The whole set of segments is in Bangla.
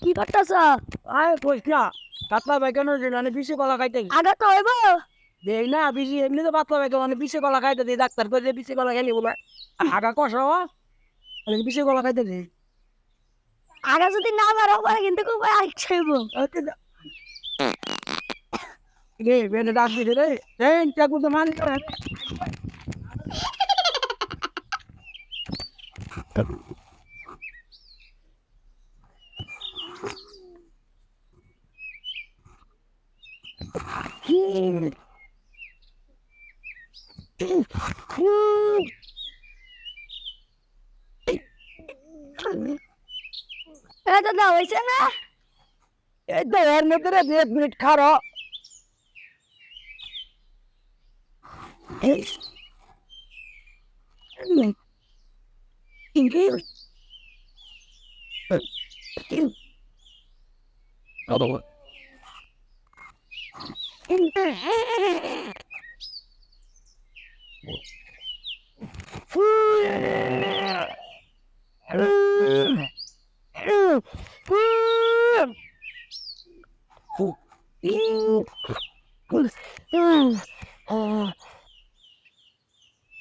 কি করতেছ? আয় কইস না পাতলা পায়খানা মানে বিষে কলা খাইতে আগে তো হইব। দেই না বিষে এমনি তো পাতলা পায়খানা মানে বিষে কলা খাইতে দিই ডাক্তার করে বিষে কলা খাইলে বলে আগা কষা বিষে কলা খাইতে দিই আগে যদি না পারো পরে কিন্তু খুব আরেকটা হইব। রে বেনে ডাক দিছে রে এই চাকু তো মানি করে এটা দাদা হয়েছে না? এই তো এর মধ্যে রে 2 মিনিট খারো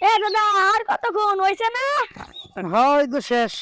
এ দাদা আর কতক্ষণ হয়েছে না? হয় তো শেষ